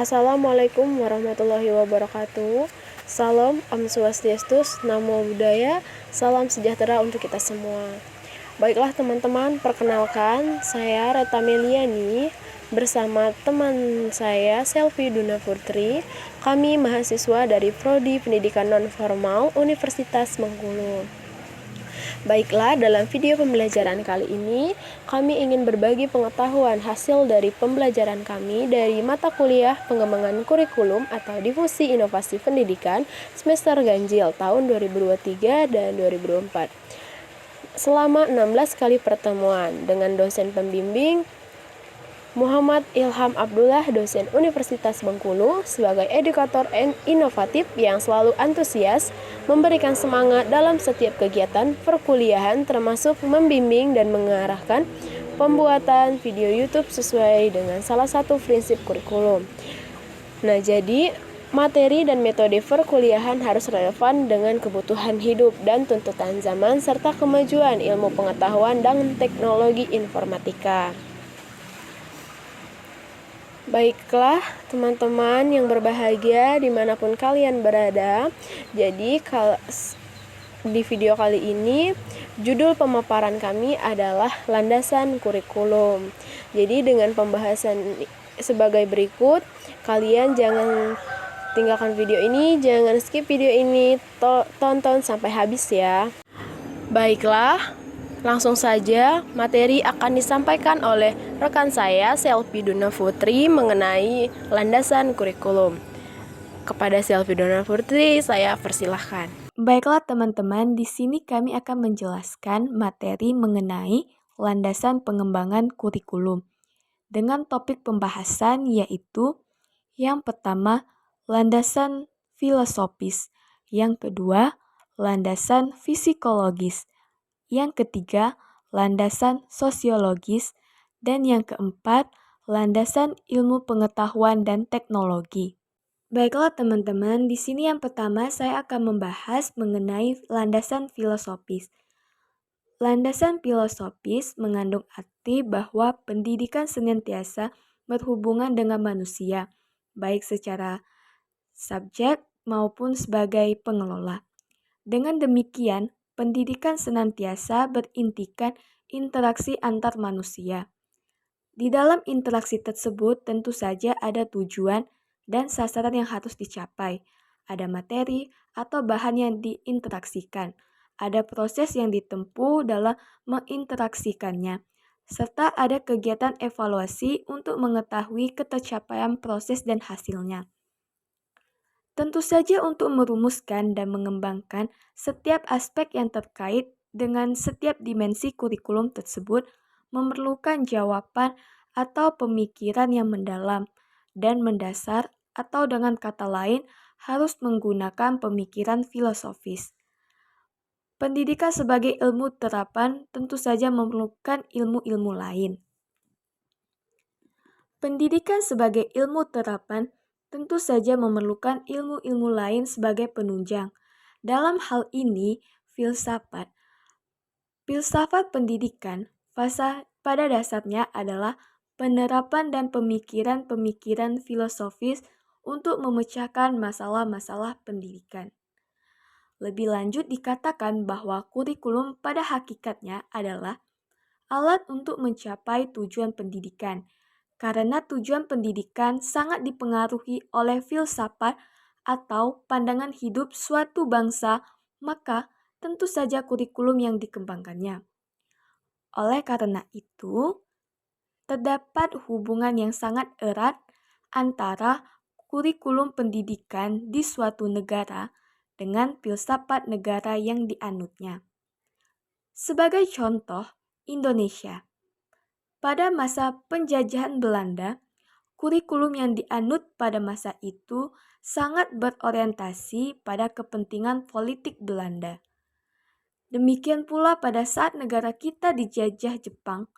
Assalamualaikum warahmatullahi wabarakatuh. Salam, Om Swastiastu, Namo Buddhaya, salam sejahtera untuk kita semua. Baiklah teman-teman, perkenalkan saya Reta Meliani bersama teman saya Selvi Duna Putri. Kami mahasiswa dari Prodi Pendidikan Nonformal Universitas Bengkulu. Baiklah, dalam video pembelajaran kali ini, kami ingin berbagi pengetahuan hasil dari pembelajaran kami dari mata kuliah pengembangan kurikulum atau difusi inovasi pendidikan semester ganjil tahun 2023 dan 2024. Selama 16 kali pertemuan dengan dosen pembimbing Muhammad Ilham Abdullah, dosen Universitas Bengkulu, sebagai edukator inovatif yang selalu antusias, memberikan semangat dalam setiap kegiatan perkuliahan termasuk membimbing dan mengarahkan pembuatan video YouTube sesuai dengan salah satu prinsip kurikulum. Nah, jadi materi dan metode perkuliahan harus relevan dengan kebutuhan hidup dan tuntutan zaman serta kemajuan ilmu pengetahuan dan teknologi informatika. Baiklah teman-teman yang berbahagia dimanapun kalian berada. Jadi di video kali ini judul pemaparan kami adalah landasan kurikulum. Jadi dengan pembahasan sebagai berikut, kalian jangan tinggalkan video ini, jangan skip video ini, tonton sampai habis ya. Baiklah, langsung saja materi akan disampaikan oleh rekan saya Selvi Duna Putri mengenai landasan kurikulum. Kepada Selvi Duna Putri, saya persilahkan. Baiklah teman-teman, di sini kami akan menjelaskan materi mengenai landasan pengembangan kurikulum dengan topik pembahasan yaitu yang pertama, landasan filosofis, yang kedua, landasan psikologis, yang ketiga, landasan sosiologis, dan yang keempat, landasan ilmu pengetahuan dan teknologi. Baiklah teman-teman, di sini yang pertama saya akan membahas mengenai landasan filosofis. Landasan filosofis mengandung arti bahwa pendidikan senantiasa berhubungan dengan manusia, baik secara subjek maupun sebagai pengelola. Dengan demikian, pendidikan senantiasa berintikan interaksi antar manusia. Di dalam interaksi tersebut tentu saja ada tujuan dan sasaran yang harus dicapai. Ada materi atau bahan yang diinteraksikan. Ada proses yang ditempuh dalam menginteraksikannya. Serta ada kegiatan evaluasi untuk mengetahui ketercapaian proses dan hasilnya. Tentu saja untuk merumuskan dan mengembangkan setiap aspek yang terkait dengan setiap dimensi kurikulum tersebut memerlukan jawaban atau pemikiran yang mendalam dan mendasar atau dengan kata lain harus menggunakan pemikiran filosofis. Pendidikan sebagai ilmu terapan tentu saja memerlukan ilmu-ilmu lain. Pendidikan sebagai ilmu terapan tentu saja memerlukan ilmu-ilmu lain sebagai penunjang. Dalam hal ini, filsafat. Filsafat pendidikan pada dasarnya adalah penerapan dan pemikiran-pemikiran filosofis untuk memecahkan masalah-masalah pendidikan. Lebih lanjut dikatakan bahwa kurikulum pada hakikatnya adalah alat untuk mencapai tujuan pendidikan. Karena tujuan pendidikan sangat dipengaruhi oleh filsafat atau pandangan hidup suatu bangsa, maka tentu saja kurikulum yang dikembangkannya. Oleh karena itu, terdapat hubungan yang sangat erat antara kurikulum pendidikan di suatu negara dengan filsafat negara yang dianutnya. Sebagai contoh, Indonesia. Pada masa penjajahan Belanda, kurikulum yang dianut pada masa itu sangat berorientasi pada kepentingan politik Belanda. Demikian pula pada saat negara kita dijajah Jepang,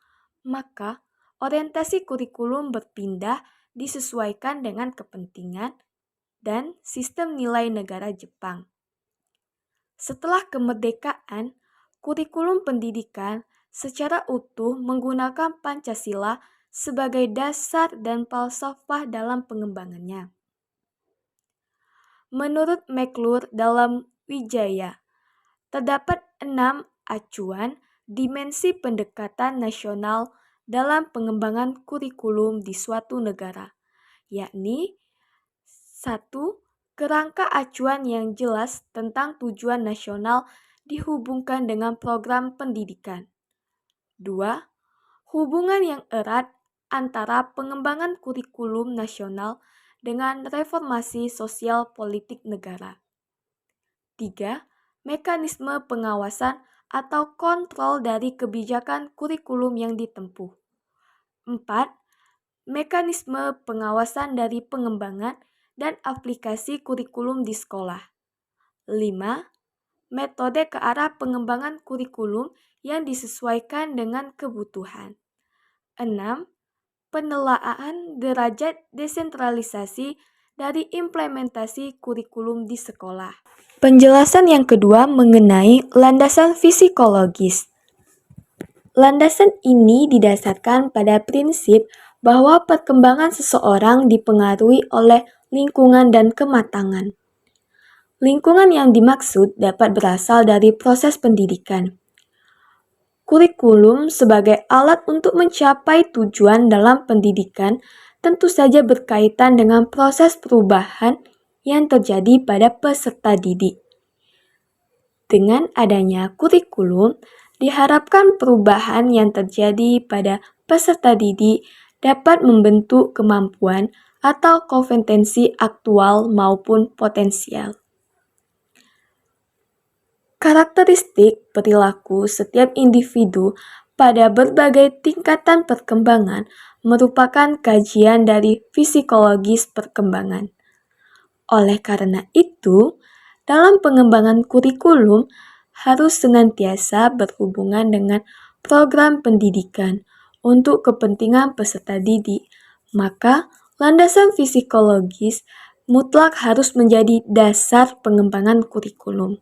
maka orientasi kurikulum berpindah disesuaikan dengan kepentingan dan sistem nilai negara Jepang. Setelah kemerdekaan, kurikulum pendidikan secara utuh menggunakan Pancasila sebagai dasar dan falsafah dalam pengembangannya. Menurut McClure dalam Wijaya, terdapat 6 acuan dimensi pendekatan nasional dalam pengembangan kurikulum di suatu negara, yakni 1. Kerangka acuan yang jelas tentang tujuan nasional dihubungkan dengan program pendidikan. 2. Hubungan yang erat antara pengembangan kurikulum nasional dengan reformasi sosial politik negara. 3. Mekanisme pengawasan atau kontrol dari kebijakan kurikulum yang ditempuh. 4. Mekanisme pengawasan dari pengembangan dan aplikasi kurikulum di sekolah. 5. Metode ke arah pengembangan kurikulum yang disesuaikan dengan kebutuhan. 6. Penelaaan derajat desentralisasi dari implementasi kurikulum di sekolah. Penjelasan yang kedua mengenai landasan psikologis. Landasan ini didasarkan pada prinsip bahwa perkembangan seseorang dipengaruhi oleh lingkungan dan kematangan. Lingkungan yang dimaksud dapat berasal dari proses pendidikan. Kurikulum sebagai alat untuk mencapai tujuan dalam pendidikan tentu saja berkaitan dengan proses perubahan yang terjadi pada peserta didik. Dengan adanya kurikulum, diharapkan perubahan yang terjadi pada peserta didik dapat membentuk kemampuan atau kompetensi aktual maupun potensial. Karakteristik perilaku setiap individu pada berbagai tingkatan perkembangan merupakan kajian dari psikologis perkembangan. Oleh karena itu, dalam pengembangan kurikulum harus senantiasa berhubungan dengan program pendidikan untuk kepentingan peserta didik, maka landasan psikologis mutlak harus menjadi dasar pengembangan kurikulum.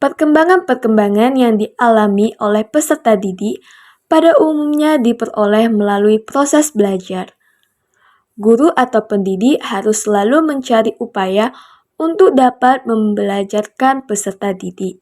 Perkembangan-perkembangan yang dialami oleh peserta didik pada umumnya diperoleh melalui proses belajar. Guru atau pendidik harus selalu mencari upaya untuk dapat membelajarkan peserta didik.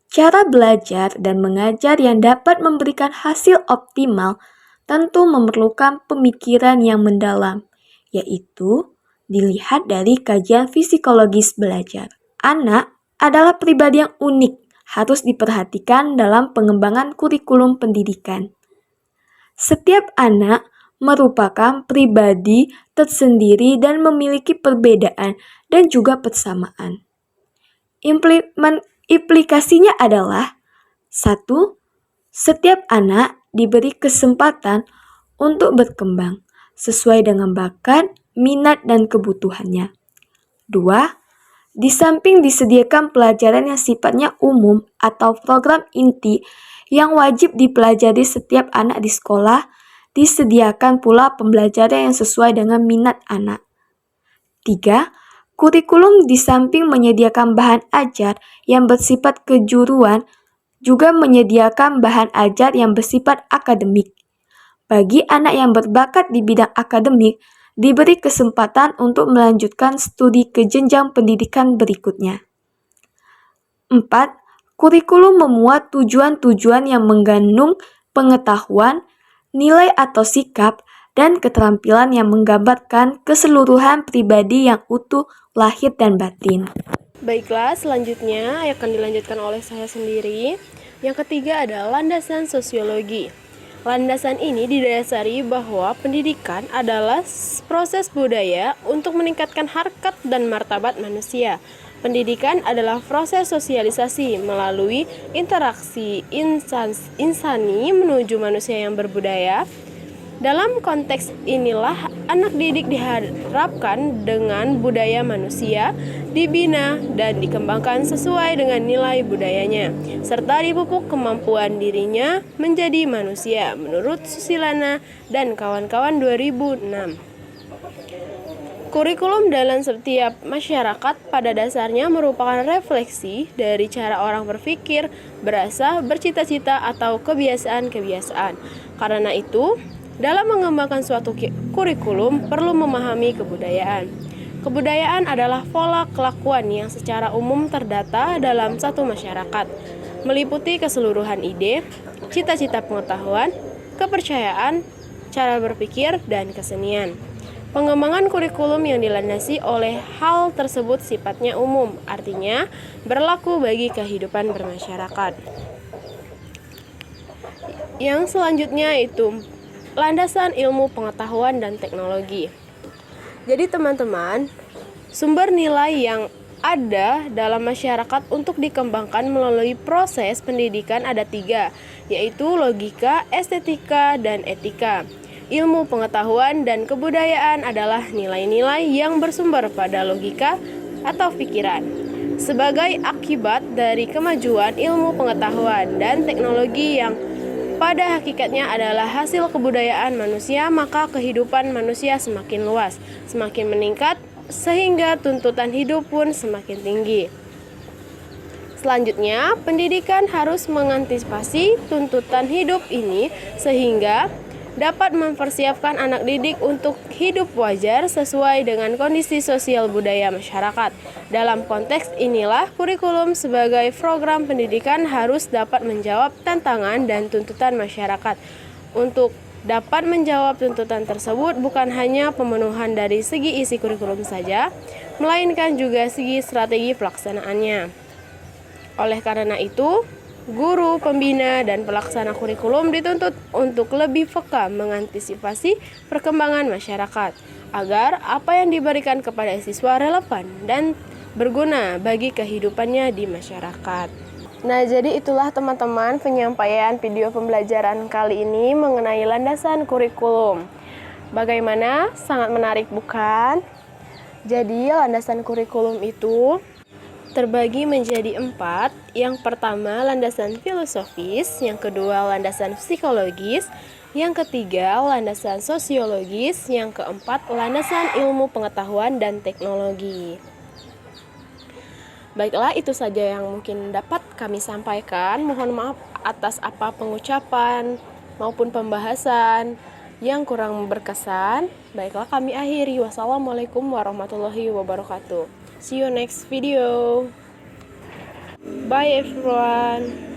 Cara belajar dan mengajar yang dapat memberikan hasil optimal tentu memerlukan pemikiran yang mendalam, yaitu dilihat dari kajian psikologis belajar. Anak adalah pribadi yang unik, harus diperhatikan dalam pengembangan kurikulum pendidikan. Setiap anak merupakan pribadi tersendiri dan memiliki perbedaan dan juga persamaan. Implikasinya adalah 1. Setiap anak diberi kesempatan untuk berkembang sesuai dengan bakat, minat, dan kebutuhannya. 2. Di samping disediakan pelajaran yang sifatnya umum atau program inti yang wajib dipelajari setiap anak di sekolah, disediakan pula pembelajaran yang sesuai dengan minat anak. 3. Kurikulum di samping menyediakan bahan ajar yang bersifat kejuruan, juga menyediakan bahan ajar yang bersifat akademik. Bagi anak yang berbakat di bidang akademik, diberi kesempatan untuk melanjutkan studi ke jenjang pendidikan berikutnya. 4. Kurikulum memuat tujuan-tujuan yang mengandung pengetahuan, nilai atau sikap, dan keterampilan yang menggambarkan keseluruhan pribadi yang utuh, lahir dan batin. Baiklah, selanjutnya akan dilanjutkan oleh saya sendiri. Yang ketiga adalah landasan sosiologi. Landasan ini didasari bahwa pendidikan adalah proses budaya untuk meningkatkan harkat dan martabat manusia. Pendidikan adalah proses sosialisasi melalui interaksi insani menuju manusia yang berbudaya. Dalam konteks inilah anak didik diharapkan dengan budaya manusia, dibina dan dikembangkan sesuai dengan nilai budayanya, serta dipupuk kemampuan dirinya menjadi manusia menurut Susilana dan kawan-kawan 2006. Kurikulum dalam setiap masyarakat pada dasarnya merupakan refleksi dari cara orang berpikir, berasa, bercita-cita, atau kebiasaan-kebiasaan. Karena itu, dalam mengembangkan suatu kurikulum perlu memahami kebudayaan. Kebudayaan adalah pola kelakuan yang secara umum terdata dalam satu masyarakat, meliputi keseluruhan ide, cita-cita pengetahuan, kepercayaan, cara berpikir, dan kesenian. Pengembangan kurikulum yang dilandasi oleh hal tersebut sifatnya umum, artinya berlaku bagi kehidupan bermasyarakat. Yang selanjutnya itu landasan ilmu pengetahuan dan teknologi. Jadi teman-teman, sumber nilai yang ada dalam masyarakat untuk dikembangkan melalui proses pendidikan ada 3, yaitu logika, estetika, dan etika. Ilmu pengetahuan dan kebudayaan adalah nilai-nilai yang bersumber pada logika atau pikiran. Sebagai akibat dari kemajuan ilmu pengetahuan dan teknologi yang pada hakikatnya adalah hasil kebudayaan manusia, maka kehidupan manusia semakin luas, semakin meningkat, sehingga tuntutan hidup pun semakin tinggi. Selanjutnya, pendidikan harus mengantisipasi tuntutan hidup ini sehingga dapat mempersiapkan anak didik untuk hidup wajar sesuai dengan kondisi sosial budaya masyarakat. Dalam konteks inilah, kurikulum sebagai program pendidikan harus dapat menjawab tantangan dan tuntutan masyarakat. Untuk dapat menjawab tuntutan tersebut bukan hanya pemenuhan dari segi isi kurikulum saja, melainkan juga segi strategi pelaksanaannya. Oleh karena itu, guru, pembina, dan pelaksana kurikulum dituntut untuk lebih peka mengantisipasi perkembangan masyarakat, agar apa yang diberikan kepada siswa relevan dan berguna bagi kehidupannya di masyarakat. Nah, jadi itulah teman-teman penyampaian video pembelajaran kali ini mengenai landasan kurikulum. Bagaimana? Sangat menarik bukan? Jadi, landasan kurikulum itu terbagi menjadi 4. Yang pertama, landasan filosofis. Yang kedua, landasan psikologis. Yang ketiga, landasan sosiologis. Yang keempat, landasan ilmu pengetahuan dan teknologi. Baiklah, itu saja yang mungkin dapat kami sampaikan. Mohon maaf atas apa pengucapan maupun pembahasan yang kurang berkesan. Baiklah, kami akhiri. Wassalamualaikum warahmatullahi wabarakatuh. See you next video. Bye everyone.